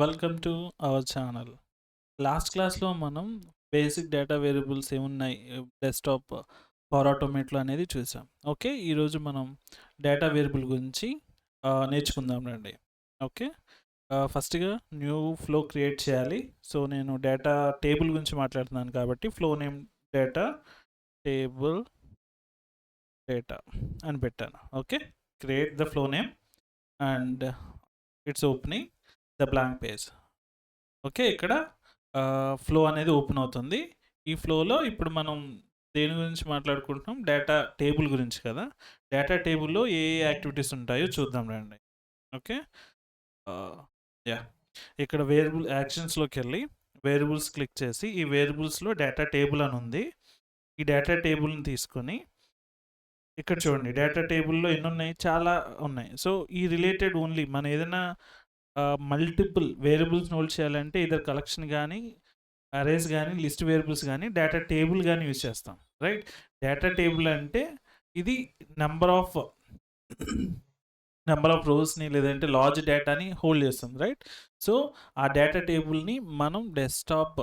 Welcome to our channel. Last క్లాస్‌లో మనం basic data variables ఏమున్నాయి డెస్క్‌టాప్ పవర్ ఆటోమేట్‌లో అనేది చూసాం. ఓకే. ఈరోజు మనం డేటా వేరియబుల్ గురించి నేర్చుకుందాం రండి. ఓకే. ఫస్ట్‌గా న్యూ ఫ్లో క్రియేట్ చేయాలి. సో, నేను డేటా టేబుల్ గురించి మాట్లాడుతున్నాను కాబట్టి flow name data table data అని పెట్టాను. Okay. Create the flow name and it's opening the blank page. Okay. ఇక్కడ ఫ్లో అనేది ఓపెన్ అవుతుంది. ఈ ఫ్లోలో ఇప్పుడు మనం దేని గురించి మాట్లాడుకుంటున్నాం? డేటా టేబుల్ గురించి కదా! డేటా టేబుల్‌లో ఏ యాక్టివిటీస్ ఉంటాయో చూద్దాం రండి. ఓకే. యాహ్! ఇక్కడ వేరియబుల్ యాక్షన్స్‌లోకెళ్ళి వేరియబుల్స్ క్లిక్ చేసి ఈ వేరియబుల్స్‌లో డేటా టేబుల్ అని ఉంది. ఈ డేటా టేబుల్‌ని తీసుకొని ఇక్కడ చూడండి డేటా టేబుల్‌లో ఎన్నున్నాయి? చాలా ఉన్నాయి. సో, ఈ రిలేటెడ్ ఓన్లీ మనం ఏదైనా మల్టిపుల్ వేరియబుల్స్‌ని హోల్డ్ చేయాలంటే ఇదర్ కలెక్షన్ గానీ, అరేస్ గానీ, లిస్ట్ వేరియబుల్స్ గానీ, డేటా టేబుల్ గానీ యూజ్ చేస్తాం. రైట్? డేటా టేబుల్ అంటే ఇది నంబర్ ఆఫ్ నంబర్ ఆఫ్ రోస్‌ని లేదంటే లార్జ్ డేటాని హోల్డ్ చేస్తుంది. రైట్? సో, ఆ డేటా టేబుల్‌ని మనం డెస్క్‌టాప్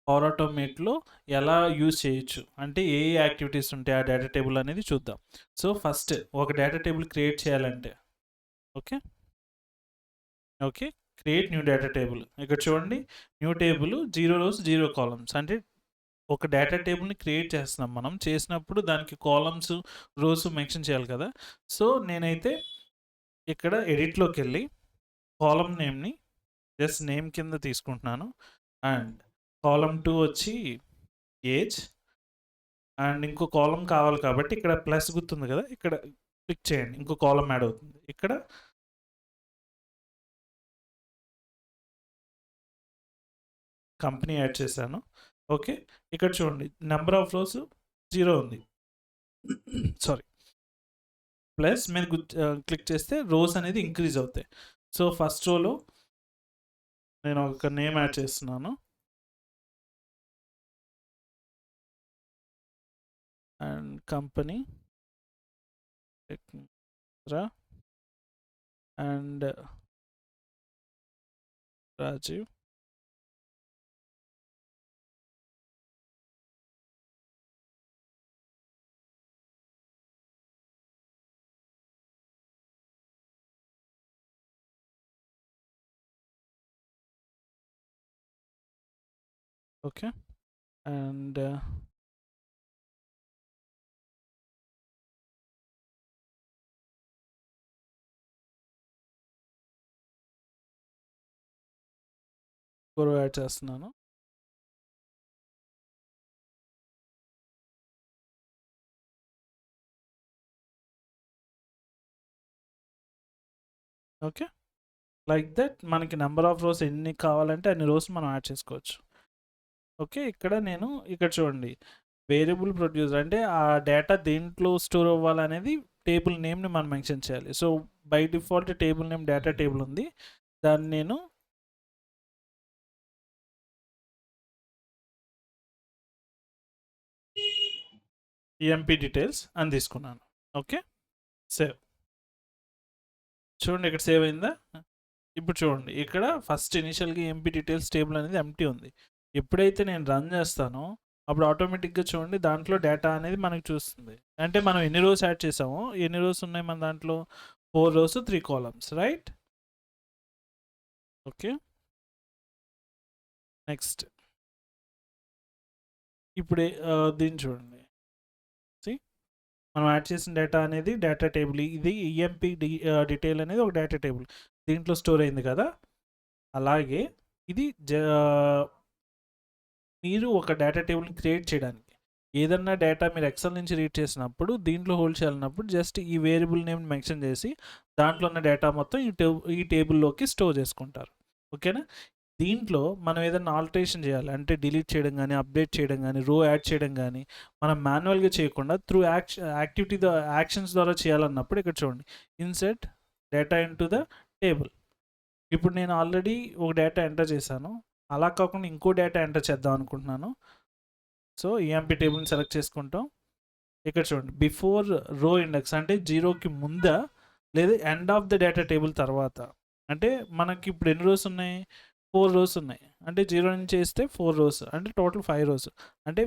పవర్ ఆటోమేట్‌లో ఎలా యూజ్ చేయొచ్చు? అంటే ఏ ఏ యాక్టివిటీస్ ఉంటాయి ఆ డేటా టేబుల్ అనేది చూద్దాం. సో, ఫస్ట్ ఒక డేటా టేబుల్ క్రియేట్ చేయాలంటే okay. Okay. Create new data table. ఇక్కడ చూడండి న్యూ టేబుల్ 0 రోస్ 0 కాలమ్స్. అంటే ఒక డేటా టేబుల్‌ని క్రియేట్ చేస్తున్నాం మనం. చేసినప్పుడు దానికి కాలమ్స్, రోస్ మెన్షన్ చేయాలి కదా! సో, నేనైతే ఇక్కడ ఎడిట్‌లోకెళ్ళి కాలమ్ నేమ్‌ని జస్ట్ నేమ్ కింద తీసుకుంటున్నాను. అండ్ కాలమ్ 2 వచ్చి ఏజ్ అండ్ ఇంకో కాలమ్ కావాలి కాబట్టి ఇక్కడ ప్లస్ గుర్తుంది కదా! ఇక్కడ క్లిక్ చేయండి. ఇంకో కాలమ్ యాడ్ అవుతుంది. ఇక్కడ కంపెనీ యాడ్ చేశాను. ఓకే. ఇక్కడ చూడండి నంబర్ ఆఫ్ రోస్ 0 ఉంది. సారీ. ప్లస్ మీద క్లిక్ చేస్తే రోస్ అనేది ఇంక్రీజ్ అవుతాయి. సో, ఫస్ట్ రోలో నేను ఒక నేమ్ యాడ్ చేస్తున్నాను. And company Tekra and Rajiv. Okay. And ఇంకో యాడ్ చేస్తున్నాను. ఓకే. లైక్ దట్ మనకి నంబర్ ఆఫ్ రోస్ ఎన్ని కావాలంటే అన్ని రోస్ మనం యాడ్ చేసుకోవచ్చు. ఓకే. ఇక్కడ చూడండి వేరియబుల్ ప్రొడ్యూసర్ అంటే ఆ డేటా దేంట్లో స్టోర్ అవ్వాలనేది టేబుల్ నేమ్‌ని మనం మెన్షన్ చేయాలి. So, by default table name data table ఉంది. దాన్ని నేను ఎంపీ డీటెయిల్స్ అని తీసుకున్నాను. ఓకే. సేవ్. చూడండి ఇక్కడ సేవ్ అయిందా? ఇప్పుడు చూడండి ఇక్కడ ఫస్ట్ ఇనిషియల్‌గా ఎంపీ డీటెయిల్స్ టేబుల్ అనేది ఎంప్టీ ఉంది. ఎప్పుడైతే నేను రన్ చేస్తానో అప్పుడు ఆటోమేటిక్‌గా చూడండి దాంట్లో డేటా అనేది మనకు చూస్తుంది. అంటే మనం ఎన్ని రోస్ యాడ్ చేసామో, ఎన్ని రోస్ ఉన్నాయి మన దాంట్లో 4 rows 3 columns right? Okay. Next ఇప్పుడు దీన్ని చూడండి. సీ మనం యాడ్ చేసిన డేటా అనేది డేటా టేబుల్. ఇది ఈఎంపీ డీటెయిల్ అనేది ఒక డేటా టేబుల్. దీంట్లో స్టోర్ అయింది కదా! అలాగే ఇది మీరు ఒక డేటా టేబుల్‌ని క్రియేట్ చేయడానికి ఏదన్నా డేటా మీరు ఎక్సెల్ నుంచి రీడ్ చేసినప్పుడు దీంట్లో హోల్డ్ చేయాలన్నప్పుడు జస్ట్ ఈ వేరియబుల్ నేమ్‌ని మెన్షన్ చేసి దాంట్లో ఉన్న డేటా మొత్తం ఈ టేబుల్‌లోకి స్టోర్ చేసుకుంటారు. ఓకేనా? దీంట్లో మనం ఏదైనా ఆల్టరేషన్ చేయాలి అంటే డిలీట్ చేయడం గానీ, అప్డేట్ చేయడం గానీ, రో యాడ్ చేయడం గానీ మనం మాన్యువల్‌గా చేయకుండా త్రూ యాక్షన్స్ ద్వారా చేయాలన్నప్పుడు ఇక్కడ చూడండి. Insert data into the table. ఇప్పుడు నేను ఆల్రెడీ ఒక డేటా ఎంటర్ చేశాను. అలా కాకుండా ఇంకో డేటా ఎంటర్ చేద్దాం అనుకుంటున్నాను. సో, ఈఎంపీ టేబుల్‌ని సెలెక్ట్ చేసుకుంటాం. ఇక్కడ చూడండి బిఫోర్ రో ఇండెక్స్ అంటే 0కి ముందా లేదా end of the data table తర్వాత. అంటే మనకి ఇప్పుడు ఎన్ని రోస్ ఉన్నాయి? 4 రోస్ ఉన్నాయి. అంటే 0 నుంచి చేస్తే 4 రోస్ అంటే టోటల్ 5 రోస్. అంటే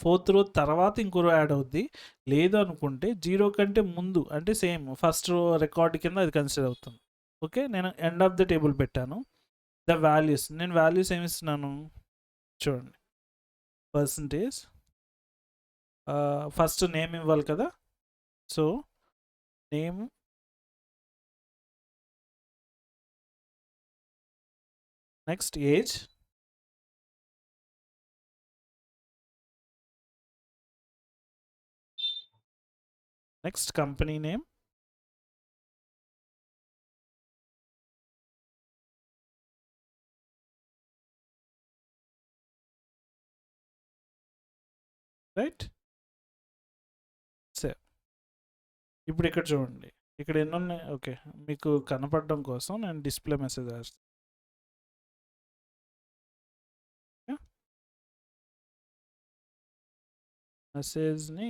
ఫోర్త్ రో తర్వాత ఇంకో రో యాడ్ అవుద్ది. లేదు అనుకుంటే 0 కంటే ముందు అంటే సేమ్ ఫస్ట్ రో రికార్డ్ కింద అది కన్సిడర్ అవుతుంది. ఓకే, నేను ఎండ్ ఆఫ్ ద టేబుల్ పెట్టాను. ద వాల్యూస్, నేను వాల్యూస్ ఏమి ఇస్తున్నాను చూడండి. పర్సంటేజ్, ఫస్ట్ నేమ్ ఇవ్వాలి కదా, so name, next age, next company name, right. సరే, ఇప్పుడు ఇక్కడ చూడండి, ఇక్కడ ఎన్ని ఉన్నాయి. ఓకే, మీకు కనపడడం కోసం నేను డిస్ప్లే మెసేజ్ వేస్తాను. మెసేజ్ని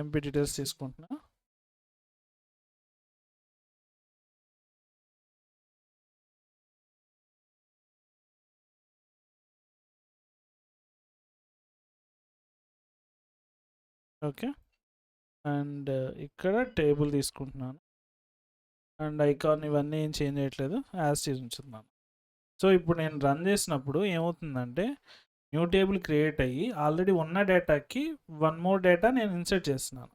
ఎంపీ డీటెయిల్స్ తీసుకుంటున్నా. ఓకే, అండ్ ఇక్కడ టేబుల్ తీసుకుంటున్నాను అండ్ ఐకాన్ ఇవన్నీ ఏం చేంజ్ చేయట్లేదు, యాజ్ ఉంచుతున్నాను. సో ఇప్పుడు నేను రన్ చేసినప్పుడు ఏమవుతుందంటే న్యూ టేబుల్ క్రియేట్ అయ్యి ఆల్రెడీ ఉన్న డేటాకి 1 మోర్ డేటా నేను ఇన్సర్ట్ చేస్తున్నాను.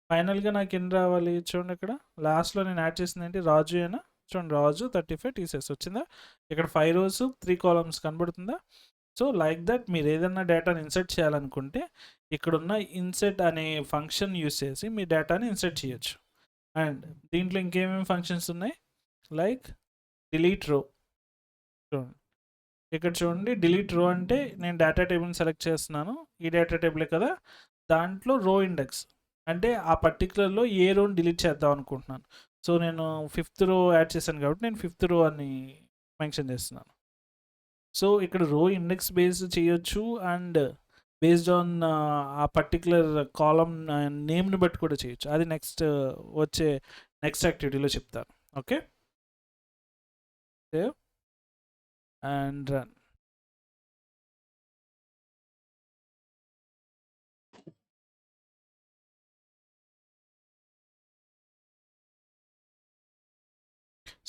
ఫైనల్గా నాకు ఎన్ని రావాలి చూడండి, ఇక్కడ లాస్ట్లో నేను యాడ్ చేసింది ఏంటి, రాజు అయినా చూడండి, రాజు 35 టీసెస్ వచ్చిందా. ఇక్కడ 5 రోస్ 3 కాలమ్స్ కనబడుతుందా. సో లైక్ దట్ మీరు ఏదైనా డేటాని ఇన్సర్ట్ చేయాలనుకుంటే ఇక్కడున్న ఇన్సర్ట్ అనే ఫంక్షన్ యూస్ చేసి మీ డేటాని ఇన్సర్ట్ చేయొచ్చు. అండ్ దీంట్లో ఇంకేమేమి ఫంక్షన్స్ ఉన్నాయి, లైక్ డిలీట్ రో. చూడండి ఇక్కడ చూడండి, డిలీట్ రో అంటే నేను డేటా టేబుల్ని సెలెక్ట్ చేస్తున్నాను, ఈ డేటా టేబులే కదా, దాంట్లో రో ఇండెక్స్ అంటే ఆ పర్టికులర్లో ఏ రోని డిలీట్ చేద్దాం అనుకుంటున్నాను. సో నేను 5th రో యాడ్ చేశాను కాబట్టి నేను 5th రో అని మెన్షన్ చేస్తున్నాను. సో ఇక్కడ రో ఇండెక్స్ బేస్ చేయొచ్చు అండ్ బేస్డ్ ఆన్ ఆ పర్టికులర్ కాలమ్ నేమ్ని బట్టి కూడా చేయొచ్చు. అది నెక్స్ట్ వచ్చే నెక్స్ట్ యాక్టివిటీలో చెప్తాను. Okay, save and run.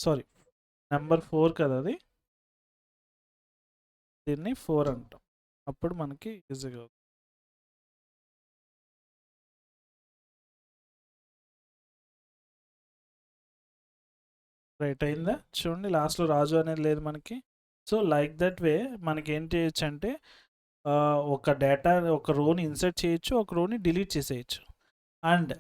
Sorry, number 4 కదా అది, దీన్ని 4 అంటాం, అప్పుడు మనకి ఈజీగా అవుతుంది. రైట్ అయిందా చూడండి, లాస్ట్లో రాజు అనేది లేదు మనకి. సో లైక్ దట్ వే మనకి ఏం చేయొచ్చు అంటే ఒక డేటా ఒక రోని ఇన్సర్ట్ చేయొచ్చు, ఒక రోని డిలీట్ చేసేయచ్చు. అండ్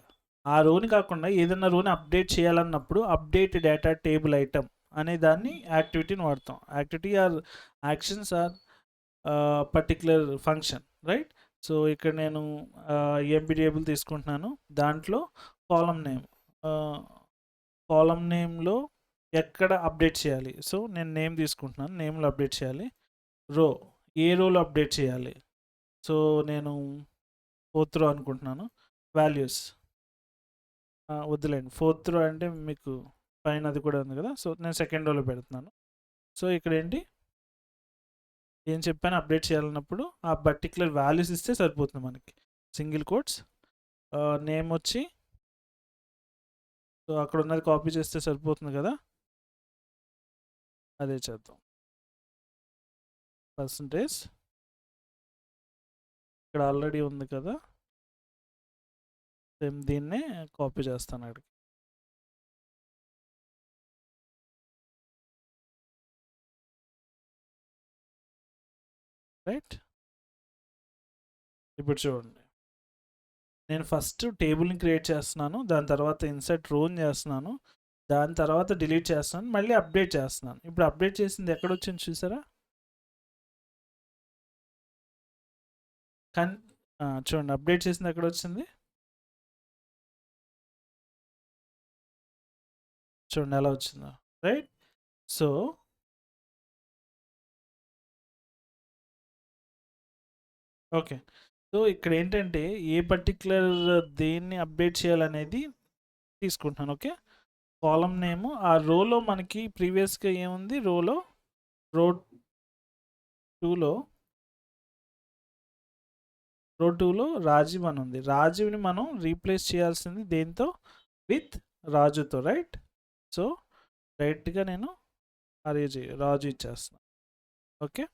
ఆ రోని కాకుండా ఏదైనా రోని అప్డేట్ చేయాలన్నప్పుడు అప్డేట్ డేటా టేబుల్ ఐటమ్ అనే దాన్ని యాక్టివిటీని వాడతాం. Activity or actions or particular function, right. So ఇక్కడ నేను ఎంపీ టేబుల్ తీసుకుంటున్నాను, దాంట్లో కాలమ్ నేమ్లో ఎక్కడ అప్డేట్ చేయాలి. సో నేను నేమ్ తీసుకుంటున్నాను, నేమ్లో అప్డేట్ చేయాలి. రో, ఏ రోలో అప్డేట్ చేయాలి. సో నేను 4th రో అనుకుంటున్నాను. వాల్యూస్ వద్దులేండి, 4th రో అంటే మీకు పైన అది కూడా ఉంది కదా, సో నేను 2nd రోలో పెడుతున్నాను. సో ఇక్కడ ఏంటి ఏం చెప్పాను, అప్డేట్ చేయాలన్నప్పుడు ఆ పర్టికులర్ వాల్యూస్ ఇస్తే సరిపోతుంది మనకి. సింగిల్ కోట్స్, నేమ్ వచ్చి, సో అక్కడ ఉన్నది కాపీ చేస్తే సరిపోతుంది కదా, అదే చేద్దాం. పర్సంటేజ్ ఇక్కడ ఆల్రెడీ ఉంది కదా, సేమ్ దీన్నే కాపీ చేస్తాను అక్కడికి. రైట్, ఇప్పుడు చూడండి, నేను ఫస్ట్ టేబుల్ని క్రియేట్ చేస్తున్నాను, దాని తర్వాత ఇన్సర్ట్ రోని చేస్తున్నాను, దాని తర్వాత డిలీట్ చేస్తున్నాను, మళ్ళీ అప్డేట్ చేస్తున్నాను. ఇప్పుడు అప్డేట్ చేసింది ఎక్కడ వచ్చింది చూసారా, కానీ చూడండి అప్డేట్ చేసింది ఎక్కడ వచ్చింది, చూడండి ఎలా వచ్చిందో, రైట్. సో ఓకే, సో ఇక్కడ ఏంటంటే ఏ పర్టికులర్ దేన్ని అప్డేట్ చేయాలనేది తీసుకుంటున్నాను. ఓకే, కాలమ్ నేమ్ ఆ రోలో మనకి ప్రీవియస్గా ఏముంది, రోలో రో 2లో రాజీవ్ అని ఉంది. రాజీవ్ని మనం రీప్లేస్ చేయాల్సింది దేంతో? విత్ రాజుతో, రైట్? సో డైరెక్ట్గా నేను రాజు ఇచ్చేస్తాను. ఓకే,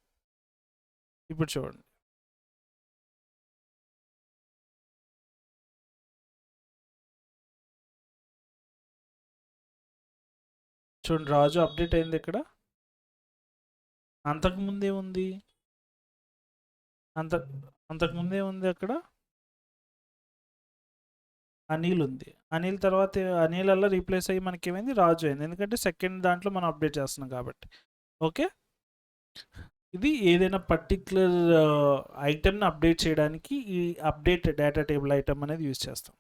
ఇప్పుడు చూడండి. చూడండి, రాజు అప్డేట్ అయింది ఇక్కడ. అంతకుముందే ఉంది, అంతకుముందే ఉంది అక్కడ అనిల్ ఉంది. అనిల్ తర్వాత అనిల్ అలా రీప్లేస్ అయ్యి మనకి ఏమైంది? రాజు అయింది. ఎందుకంటే సెకండ్ దాంట్లో మనం అప్డేట్ చేస్తున్నాం కాబట్టి. ఓకే, ఇది ఏదైనా పర్టిక్యులర్ ఐటెంని అప్డేట్ చేయడానికి ఈ అప్డేట్ డేటా టేబుల్ ఐటమ్ అనేది యూజ్ చేస్తాం.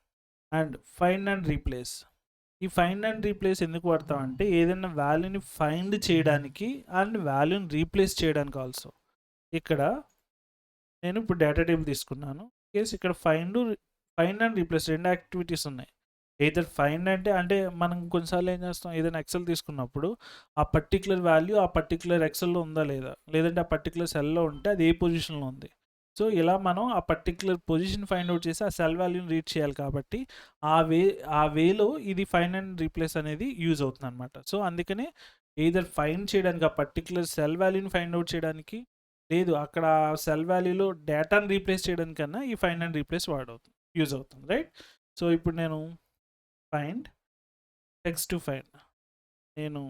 And find and replace. ఈ ఫైండ్ అండ్ రీప్లేస్ ఎందుకు వాడతాం అంటే ఏదైనా వాల్యూని ఫైండ్ చేయడానికి అండ్ వాల్యూని రీప్లేస్ చేయడానికి ఆల్సో. ఇక్కడ నేను ఇప్పుడు డేటా టేబుల్ తీసుకున్నాను. కేస్ ఇక్కడ ఫైండ్ అండ్ రీప్లేస్ రెండు యాక్టివిటీస్ ఉన్నాయి. ఏదర్ ఫైండ్ అంటే మనం కొన్నిసార్లు ఏం చేస్తాం, ఏదైనా ఎక్సెల్ తీసుకున్నప్పుడు ఆ పర్టికులర్ వాల్యూ ఆ పర్టికులర్ ఎక్సెల్లో ఉందా లేదా, లేదంటే ఆ పర్టికులర్ సెల్లో ఉంటే అది ఏ పొజిషన్లో ఉంది. సో ఇలా మనం ఆ పర్టికులర్ పొజిషన్ ఫైండ్ అవుట్ చేసి ఆ సెల్ వాల్యూని రీడ్ చేయాలి కాబట్టి ఆ వేలో ఇది ఫైండ్ అండ్ రీప్లేస్ అనేది యూజ్ అవుతుంది అనమాట. సో అందుకనే ఏదర్ ఫైండ్ చేయడానికి ఆ పర్టికులర్ సెల్ వాల్యూని ఫైండ్ అవుట్ చేయడానికి, లేదు అక్కడ సెల్ వాల్యూలో డేటాను రీప్లేస్ చేయడానికన్నా ఈ ఫైండ్ అండ్ రీప్లేస్ యూజ్ అవుతుంది, రైట్? సో ఇప్పుడు నేను ఫైండ్ టెక్స్ట్ టు ఫైండ్ నేను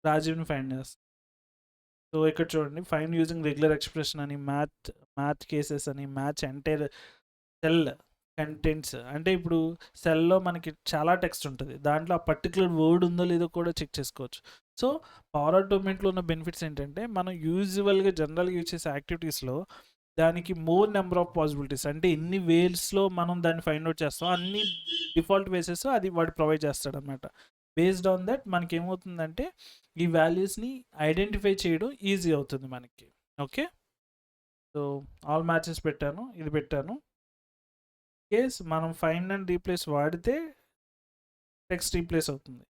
రాజీవ్ని ఫైండ్ చేస్తాను. సో ఇక్కడ చూడండి, ఫైండ్ యూజింగ్ రెగ్యులర్ ఎక్స్ప్రెషన్ అని, మ్యాథ్ కేసెస్ అని, మ్యాచ్ ఎంటైర్ సెల్ కంటెంట్స్. అంటే ఇప్పుడు సెల్లో మనకి చాలా టెక్స్ట్ ఉంటుంది, దాంట్లో ఆ పర్టికులర్ వర్డ్ ఉందో లేదో కూడా చెక్ చేసుకోవచ్చు. సో పవర్ ఆటోమేట్లో ఉన్న బెనిఫిట్స్ ఏంటంటే మనం యూజువల్గా జనరల్గా యూజ్ చేసే యాక్టివిటీస్లో దానికి మోర్ నెంబర్ ఆఫ్ పాసిబిలిటీస్, అంటే ఎన్ని వేస్లో మనం దాన్ని ఫైండ్ అవుట్ చేస్తాం అన్ని డిఫాల్ట్ వేసెస్ అది వాడు ప్రొవైడ్ చేస్తాడు అనమాట. బేస్డ్ ఆన్ దట్ మనకి ఏమవుతుందంటే ఈ వాల్యూస్ని ఐడెంటిఫై చేయడం ఈజీ అవుతుంది మనకి. ఓకే, సో ఆల్ మ్యాచెస్ పెట్టాను, ఇది పెట్టాను. కేస్ మనం ఫైండ్ అండ్ రీప్లేస్ వాడితే టెక్స్ట్ రీప్లేస్ అవుతుంది.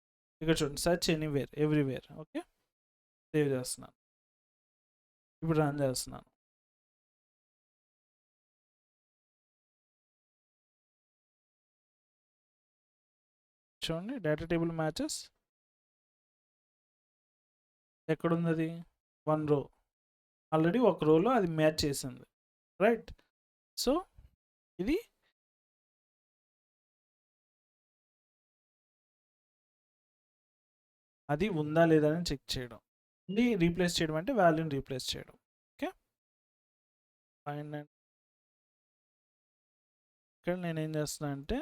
ఇక్కడ చూడండి, search anywhere everywhere. Okay, save చేస్తున్నాను, ఇప్పుడు రన్ చేస్తున్నాను. చూడండి, డేటా టేబుల్ మ్యాచెస్ ఎక్కడుంది అది? 1 రో, ఆల్రెడీ ఒక రోలో అది మ్యాచ్ చేసింది, రైట్? సో ఇది అది ఉందా లేదా అని చెక్ చేయడం. ఇది రీప్లేస్ చేయడం అంటే వాల్యూని రీప్లేస్ చేయడం. ఓకే, ఫైండ్ అండ్ ఇక్కడ నేను ఏం చేస్తున్నా అంటే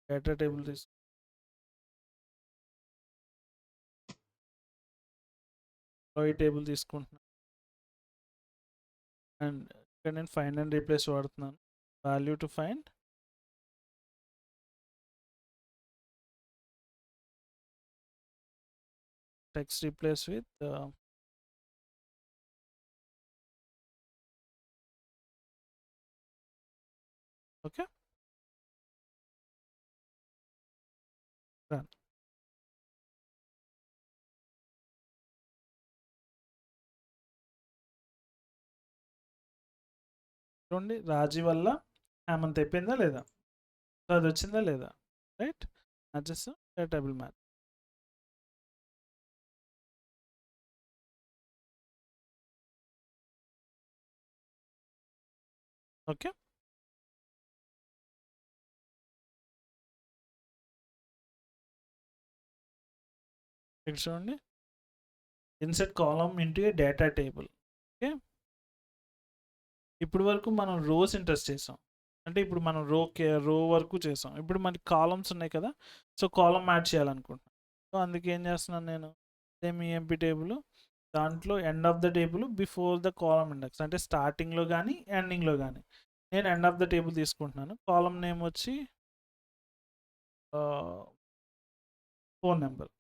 డేటా టేబుల్ టేబుల్ తీసుకుంటున్నాను అండ్ ఇక్కడ నేను ఫైండ్ అండ్ రీప్లేస్ వాడుతున్నాను. Value to find text replace with okay, run. చూడండి, రాజీ వల్ల హేమంత్ అయిపోయిందా లేదా, సో అది వచ్చిందా లేదా, right? Matches table match. Okay, ఇక్కడ చూడండి, ఇన్సెట్ కాలమ్ ఇంటూ ఏ డేటా టేబుల్. ఓకే, ఇప్పుడు వరకు మనం రోస్ ఇంట్రెస్ట్ చేసాం, అంటే ఇప్పుడు మనం రో వరకు చేసాం. ఇప్పుడు మనకి కాలమ్స్ ఉన్నాయి కదా, సో కాలమ్ యాడ్ చేయాలనుకుంటున్నాను. సో అందుకే ఏం చేస్తున్నాను నేను, సేమ్ ఎంపీ టేబుల్, దాంట్లో end of the table before the column index, అంటే స్టార్టింగ్లో కానీ ఎండింగ్లో కానీ నేను ఎండ్ ఆఫ్ ద టేబుల్ తీసుకుంటున్నాను. కాలమ్ నేమ్ వచ్చి ఫోన్ నెంబర్.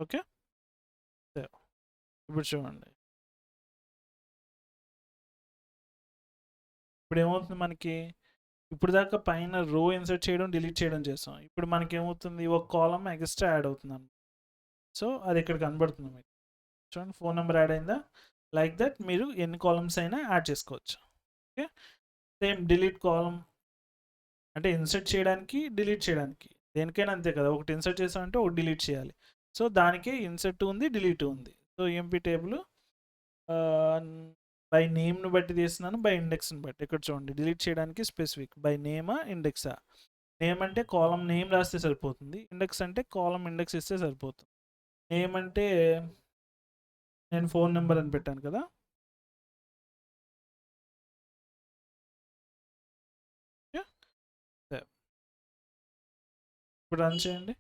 ఓకే, ఇప్పుడు చూడండి, ఇప్పుడు ఏమవుతుంది మనకి, ఇప్పుడు దాకా పైన రో ఇన్సర్ట్ చేయడం డిలీట్ చేయడం చేస్తాం. ఇప్పుడు మనకి ఏమవుతుంది, ఒక కాలమ్ ఎక్స్ట్రా యాడ్ అవుతుంది అన్నమాట. సో అది ఇక్కడ కనబడుతుంది మీకు. చూడండి, ఫోన్ నెంబర్ యాడ్ అయిందా. లైక్ దట్ మీరు ఎన్ని కాలమ్స్ అయినా యాడ్ చేసుకోవచ్చు. ఓకే, సేమ్ డిలీట్ కాలమ్ అంటే ఇన్సర్ట్ చేయడానికి, డిలీట్ చేయడానికి, దేనికైనా అంతే కదా. ఒకటి ఇన్సర్ట్ చేసామంటే ఒకటి డిలీట్ చేయాలి. సో దానికే ఇన్సర్ట్ ఉంది, డిలీట్ ఉంది. సో ఎంపీ టేబుల్ బై నేమ్ను బట్టి తీస్తున్నాను, బై ఇండెక్స్ని బట్టి. ఇక్కడ చూడండి, డిలీట్ చేయడానికి స్పెసిఫిక్ బై నేమా ఇండెక్సా. నేమ్ అంటే కాలం నేమ్ రాస్తే సరిపోతుంది, ఇండెక్స్ అంటే కాలం ఇండెక్స్ ఇస్తే సరిపోతుంది. నేమ్ అంటే నేను ఫోన్ నెంబర్ అని పెట్టాను కదా. ఇప్పుడు రన్ చేయండి.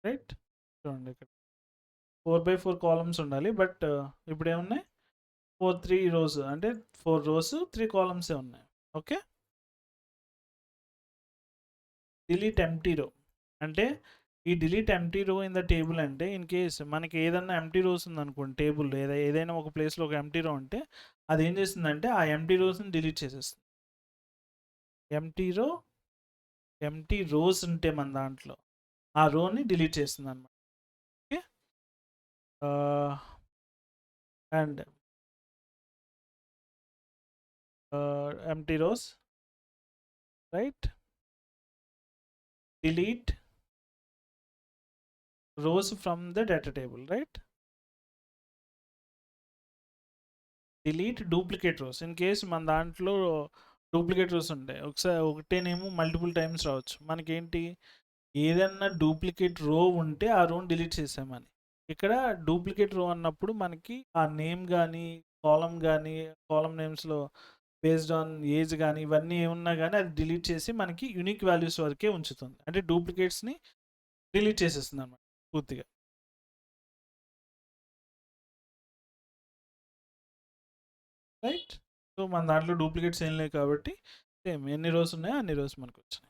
రైట్, చూడండి ఇక్కడ 4x4 కాలమ్స్ ఉండాలి, బట్ ఇప్పుడు ఏమున్నాయి 3 రోస్, అంటే 4 రోస్ 3 కాలమ్సే ఉన్నాయి. ఓకే, డిలీట్ ఎంప్టీ రో అంటే ఈ డిలీట్ ఎంప్టీ రో ఇన్ ద టేబుల్ అంటే ఇన్ కేస్ మనకి ఏదన్నా ఎంప్టీ రోస్ ఉందనుకోండి టేబుల్, ఏదైనా ఒక ప్లేస్లో ఒక ఎంప్టీ రో ఉంటే అది ఏం చేస్తుందంటే ఆ ఎంప్టీ రోస్ని డిలీట్ చేసేస్తుంది. ఎంప్టీ రోస్ ఉంటే మన దాంట్లో ఆ రోని డిలీట్ చేస్తుంది అనమాట. Okay, and empty rows, right, delete rows from the data table, right? delete duplicate rows in case మన దాంట్లో డూప్లికేట్ రోస్ ఉంటాయి. ఒకసారి ఒకటేనేమో మల్టిపుల్ టైమ్స్ రావచ్చు. మనకేంటి, ఏదన్నా డూప్లికేట్ రో ఉంటే ఆ రోని డిలీట్ చేసామని. ఇక్కడ డూప్లికేట్ రో అన్నప్పుడు మనకి ఆ నేమ్ కానీ, కాలం నేమ్స్లో బేస్డ్ ఆన్ ఏజ్ కానీ ఇవన్నీ ఏమున్నా కానీ అది డిలీట్ చేసి మనకి యూనిక్ వాల్యూస్ వరకే ఉంచుతుంది. అంటే డూప్లికేట్స్ని డిలీట్ చేసేస్తుంది అన్నమాట పూర్తిగా. రైట్, సో మన దాంట్లో డూప్లికేట్స్ ఏం లేవు కాబట్టి సేమ్ ఎన్ని రోస్ ఉన్నాయో అన్ని రోస్ మనకు వచ్చినాయి.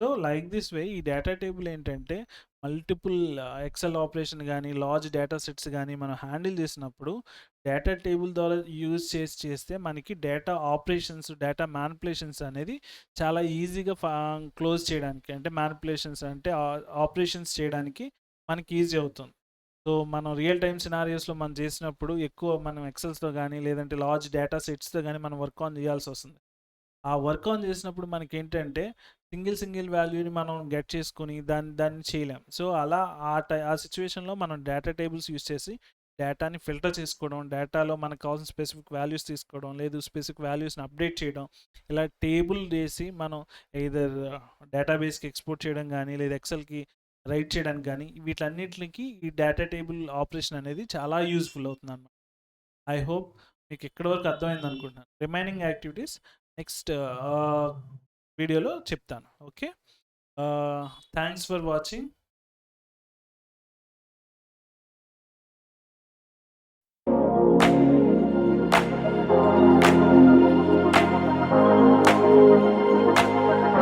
సో లైక్ దిస్ వే ఈ డేటా టేబుల్ ఏంటంటే మల్టిపుల్ ఎక్సెల్ ఆపరేషన్ కానీ లార్జ్ డేటా సెట్స్ కానీ మనం హ్యాండిల్ చేసినప్పుడు డేటా టేబుల్ ద్వారా యూజ్ చేస్తే మనకి డేటా ఆపరేషన్స్, డేటా మ్యానిపులేషన్స్ అనేది చాలా ఈజీగా క్లోజ్ చేయడానికి, అంటే మ్యానిపులేషన్స్ అంటే ఆపరేషన్స్ చేయడానికి మనకి ఈజీ అవుతుంది. సో మనం రియల్ టైమ్ సినారియోస్లో మనం చేసినప్పుడు ఎక్కువ మనం ఎక్సెల్స్తో కానీ లేదంటే లార్జ్ డేటా సెట్స్తో కానీ మనం వర్క్ ఆన్ చేయాల్సి వస్తుంది. ఆ వర్క్ ఆన్ చేసినప్పుడు మనకి ఏంటంటే సింగిల్ వాల్యూని మనం గెట్ చేసుకుని దాన్ని చేయలేం. సో అలా ఆ సిచ్యువేషన్లో మనం డేటా టేబుల్స్ యూస్ చేసి డేటాని ఫిల్టర్ చేసుకోవడం, డేటాలో మనకు కావాల్సిన స్పెసిఫిక్ వాల్యూస్ తీసుకోవడం, లేదు స్పెసిఫిక్ వాల్యూస్ని అప్డేట్ చేయడం, ఇలా టేబుల్ చేసి మనం ఎయిదర్ డేటాబేస్కి ఎక్స్పోర్ట్ చేయడం కానీ లేదా ఎక్సెల్కి రైట్ చేయడానికి కానీ వీటన్నిటికి ఈ డేటా టేబుల్ ఆపరేషన్ అనేది చాలా యూజ్ఫుల్ అవుతుంది అన్నమాట. ఐ హోప్ మీకు ఎక్కడి వరకు అర్థమైంది అనుకుంటున్నాను. రిమైనింగ్ యాక్టివిటీస్ నెక్స్ట్ వీడియోలో చెప్తాను. Okay, thanks for watching.